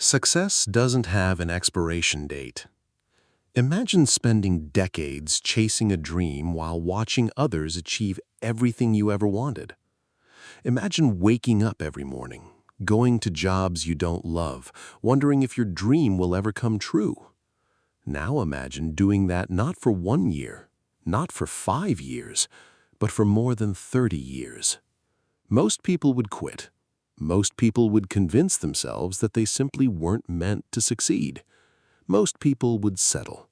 Success doesn't have an expiration date. Imagine spending decades chasing a dream while watching others achieve everything you ever wanted. Imagine waking up every morning, going to jobs you don't love, wondering if your dream will ever come true. Now imagine doing that not for 1 year, not for 5 years, but for more than 30 years. Most people would quit. Most people would convince themselves that they simply weren't meant to succeed. Most people would settle.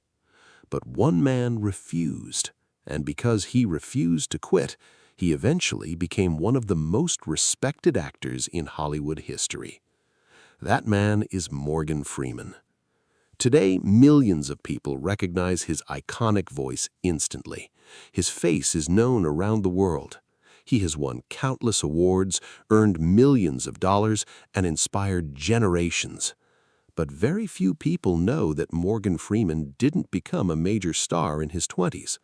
But one man refused, and because he refused to quit, he eventually became one of the most respected actors in Hollywood history. That man is Morgan Freeman. Today, millions of people recognize his iconic voice instantly. His face is known around the world. He has won countless awards, earned millions of dollars, and inspired generations. But very few people know that Morgan Freeman didn't become a major star in his 20s.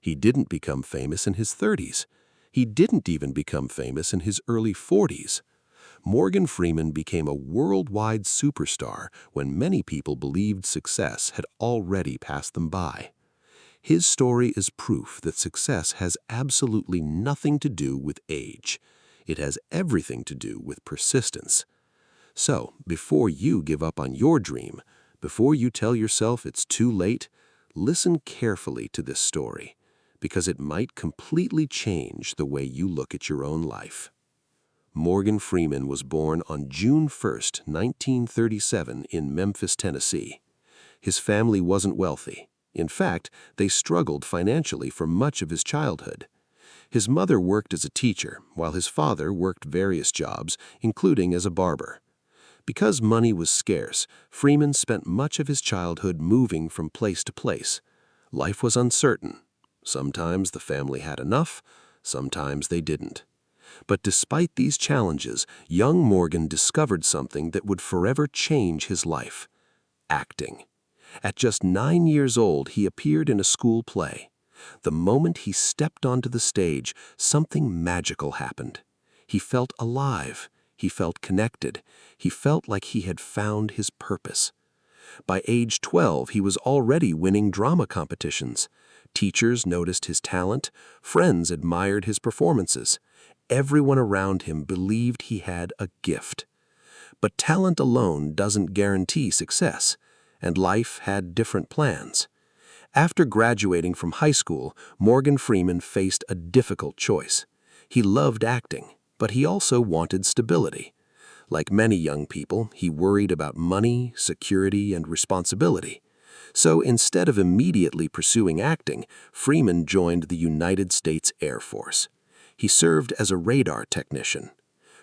He didn't become famous in his 30s. He didn't even become famous in his early 40s. Morgan Freeman became a worldwide superstar when many people believed success had already passed them by. His story is proof that success has absolutely nothing to do with age. It has everything to do with persistence. So, before you give up on your dream, before you tell yourself it's too late, listen carefully to this story, because it might completely change the way you look at your own life. Morgan Freeman was born on June 1st, 1937 in Memphis, Tennessee. His family wasn't wealthy. In fact, they struggled financially for much of his childhood. His mother worked as a teacher, while his father worked various jobs, including as a barber. Because money was scarce, Freeman spent much of his childhood moving from place to place. Life was uncertain. Sometimes the family had enough, sometimes they didn't. But despite these challenges, young Morgan discovered something that would forever change his life: acting. At just 9 years old, he appeared in a school play. The moment he stepped onto the stage, something magical happened. He felt alive. He felt connected. He felt like he had found his purpose. By age 12, he was already winning drama competitions. Teachers noticed his talent. Friends admired his performances. Everyone around him believed he had a gift. But talent alone doesn't guarantee success, and life had different plans. After graduating from high school, Morgan Freeman faced a difficult choice. He loved acting, but he also wanted stability. Like many young people, he worried about money, security, and responsibility. So instead of immediately pursuing acting, Freeman joined the United States Air Force. He served as a radar technician.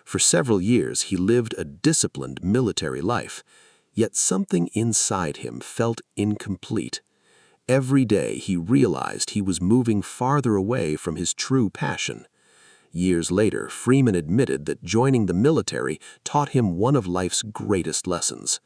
For several years, he lived a disciplined military life, yet something inside him felt incomplete. Every day he realized he was moving farther away from his true passion. Years later, Freeman admitted that joining the military taught him one of life's greatest lessons.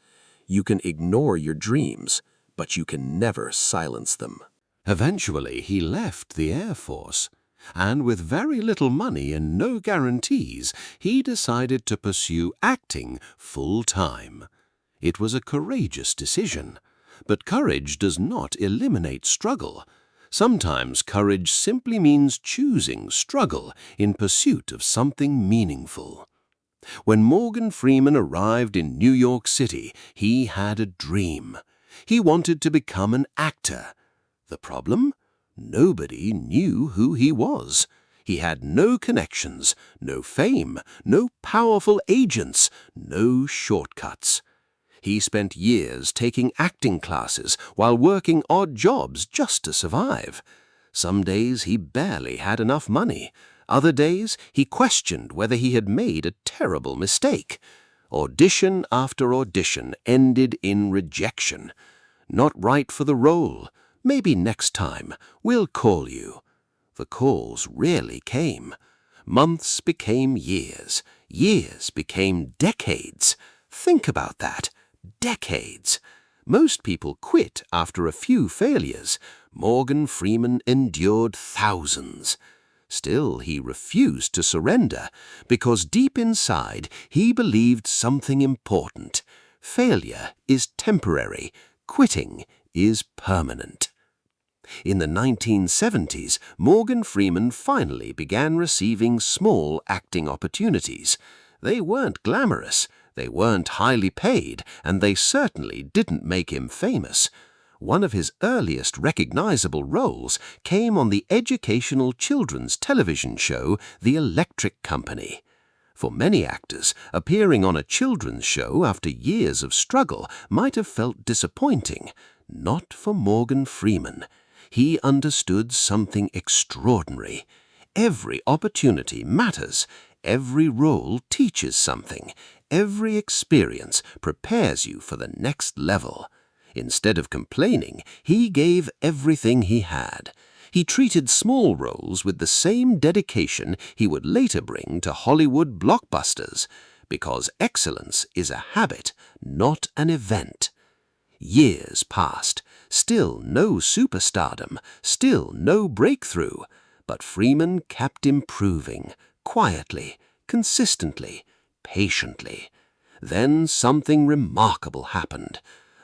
You can ignore your dreams, but you can never silence them. Eventually, he left the Air Force, and with very little money and no guarantees, he decided to pursue acting full-time. It was a courageous decision, but courage does not eliminate struggle. Sometimes courage simply means choosing struggle in pursuit of something meaningful. When Morgan Freeman arrived in New York City, he had a dream. He wanted to become an actor. The problem? Nobody knew who he was. He had no connections, no fame, no powerful agents, no shortcuts. He spent years taking acting classes while working odd jobs just to survive. Some days he barely had enough money. Other days he questioned whether he had made a terrible mistake. Audition after audition ended in rejection. Not right for the role. Maybe next time. We'll call you. The calls rarely came. Months became years. Years became decades. Think about that. Decades. Most people quit after a few failures. Morgan Freeman endured thousands. Still, he refused to surrender because deep inside he believed something important. Failure is temporary. Quitting is permanent. In the 1970s, Morgan Freeman finally began receiving small acting opportunities. They weren't glamorous, they weren't highly paid, and they certainly didn't make him famous. One of his earliest recognizable roles came on the educational children's television show The Electric Company. For many actors, appearing on a children's show after years of struggle might have felt disappointing. Not for Morgan Freeman. He understood something extraordinary. Every opportunity matters. Every role teaches something. Every experience prepares you for the next level. Instead of complaining, he gave everything he had. He treated small roles with the same dedication he would later bring to Hollywood blockbusters, because excellence is a habit, not an event. Years passed, still no superstardom, still no breakthrough, but Freeman kept improving, quietly, consistently, patiently. Then something remarkable happened.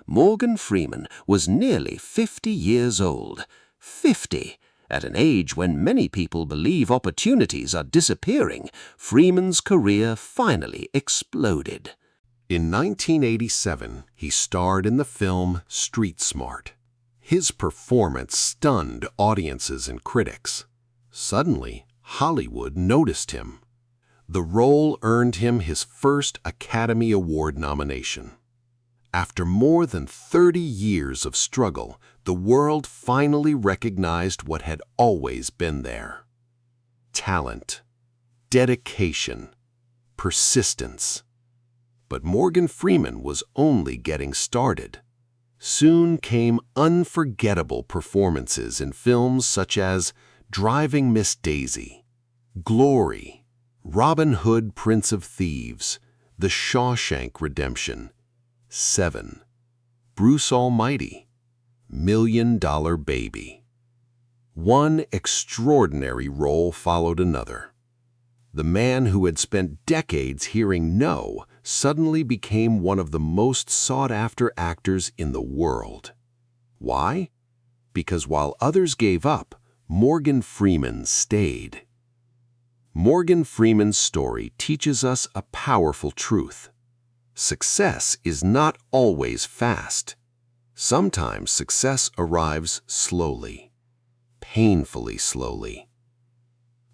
Morgan Freeman was nearly 50 years old. 50! At an age when many people believe opportunities are disappearing, Freeman's career finally exploded. In 1987, he starred in the film Street Smart. His performance stunned audiences and critics. Suddenly, Hollywood noticed him. The role earned him his first Academy Award nomination. After more than 30 years of struggle, the world finally recognized what had always been there. Talent, dedication, persistence. But Morgan Freeman was only getting started. Soon came unforgettable performances in films such as Driving Miss Daisy, Glory, Robin Hood, Prince of Thieves, The Shawshank Redemption, Seven, Bruce Almighty, $1 Million Baby. One extraordinary role followed another. The man who had spent decades hearing no suddenly became one of the most sought-after actors in the world. Why? Because while others gave up, Morgan Freeman stayed. Morgan Freeman's story teaches us a powerful truth. Success is not always fast. Sometimes success arrives slowly, painfully slowly.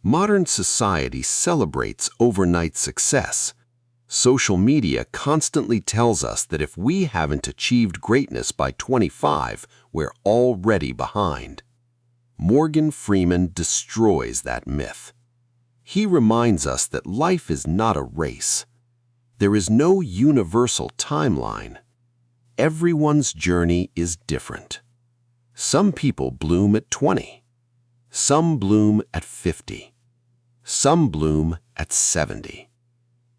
Modern society celebrates overnight success. Social media constantly tells us that if we haven't achieved greatness by 25, we're already behind. Morgan Freeman destroys that myth. He reminds us that life is not a race. There is no universal timeline. Everyone's journey is different. Some people bloom at 20. Some bloom at 50. Some bloom at 70.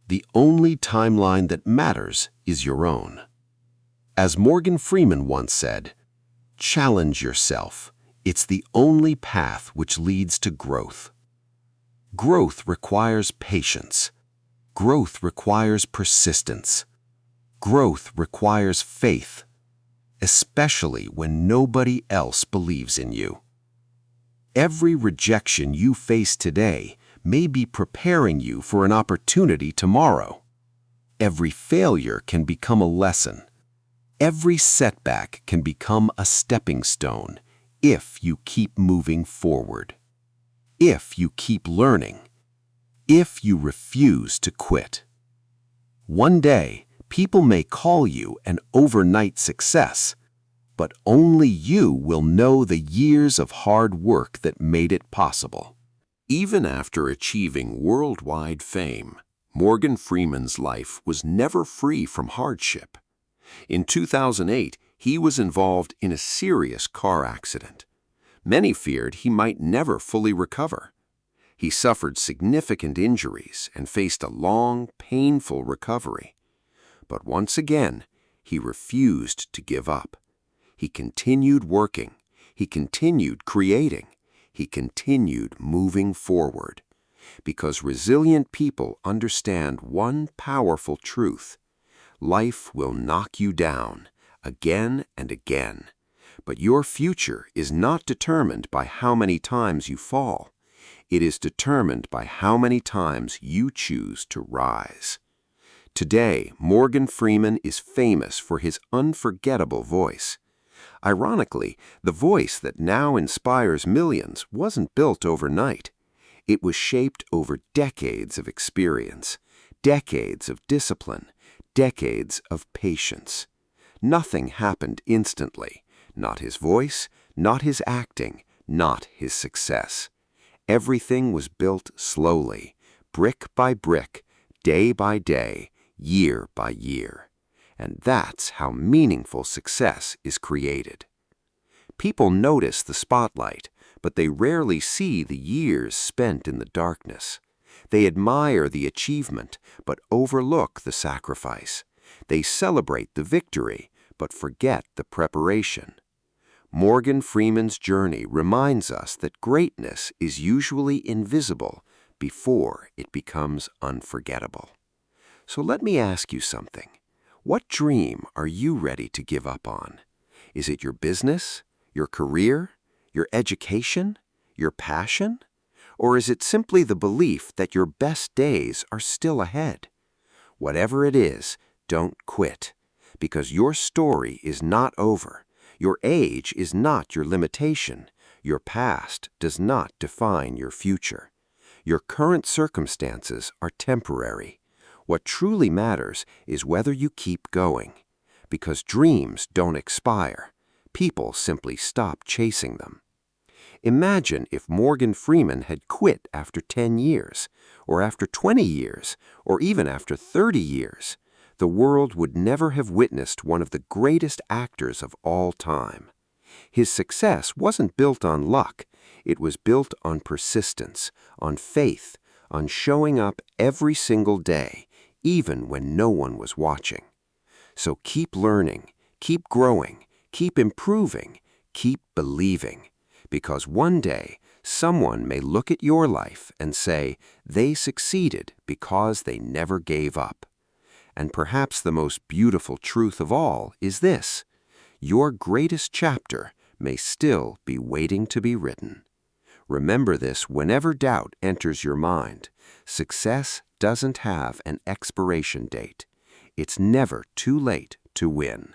The only timeline that matters is your own. As Morgan Freeman once said, "Challenge yourself. It's the only path which leads to growth." Growth requires patience. Growth requires persistence. Growth requires faith, especially when nobody else believes in you. Every rejection you face today may be preparing you for an opportunity tomorrow. Every failure can become a lesson. Every setback can become a stepping stone if you keep moving forward. If you keep learning. If you refuse to quit. One day, people may call you an overnight success, but only you will know the years of hard work that made it possible. Even after achieving worldwide fame, Morgan Freeman's life was never free from hardship. In 2008, he was involved in a serious car accident. Many feared he might never fully recover. He suffered significant injuries and faced a long, painful recovery. But once again, he refused to give up. He continued working. He continued creating. He continued moving forward. Because resilient people understand one powerful truth. Life will knock you down, again and again. But your future is not determined by how many times you fall. It is determined by how many times you choose to rise. Today, Morgan Freeman is famous for his unforgettable voice. Ironically, the voice that now inspires millions wasn't built overnight. It was shaped over decades of experience, decades of discipline, decades of patience. Nothing happened instantly. Not his voice, not his acting, not his success. Everything was built slowly, brick by brick, day by day, year by year. And that's how meaningful success is created. People notice the spotlight, but they rarely see the years spent in the darkness. They admire the achievement, but overlook the sacrifice. They celebrate the victory, but forget the preparation. Morgan Freeman's journey reminds us that greatness is usually invisible before it becomes unforgettable. So let me ask you something. What dream are you ready to give up on? Is it your business, your career, your education, your passion? Or is it simply the belief that your best days are still ahead? Whatever it is, don't quit, because your story is not over. Your age is not your limitation. Your past does not define your future. Your current circumstances are temporary. What truly matters is whether you keep going, because dreams don't expire. People simply stop chasing them. Imagine if Morgan Freeman had quit after 10 years, or after 20 years, or even after 30 years. The world would never have witnessed one of the greatest actors of all time. His success wasn't built on luck. It was built on persistence, on faith, on showing up every single day, even when no one was watching. So keep learning, keep growing, keep improving, keep believing. Because one day, someone may look at your life and say they succeeded because they never gave up. And perhaps the most beautiful truth of all is this: your greatest chapter may still be waiting to be written. Remember this whenever doubt enters your mind. Success doesn't have an expiration date. It's never too late to win.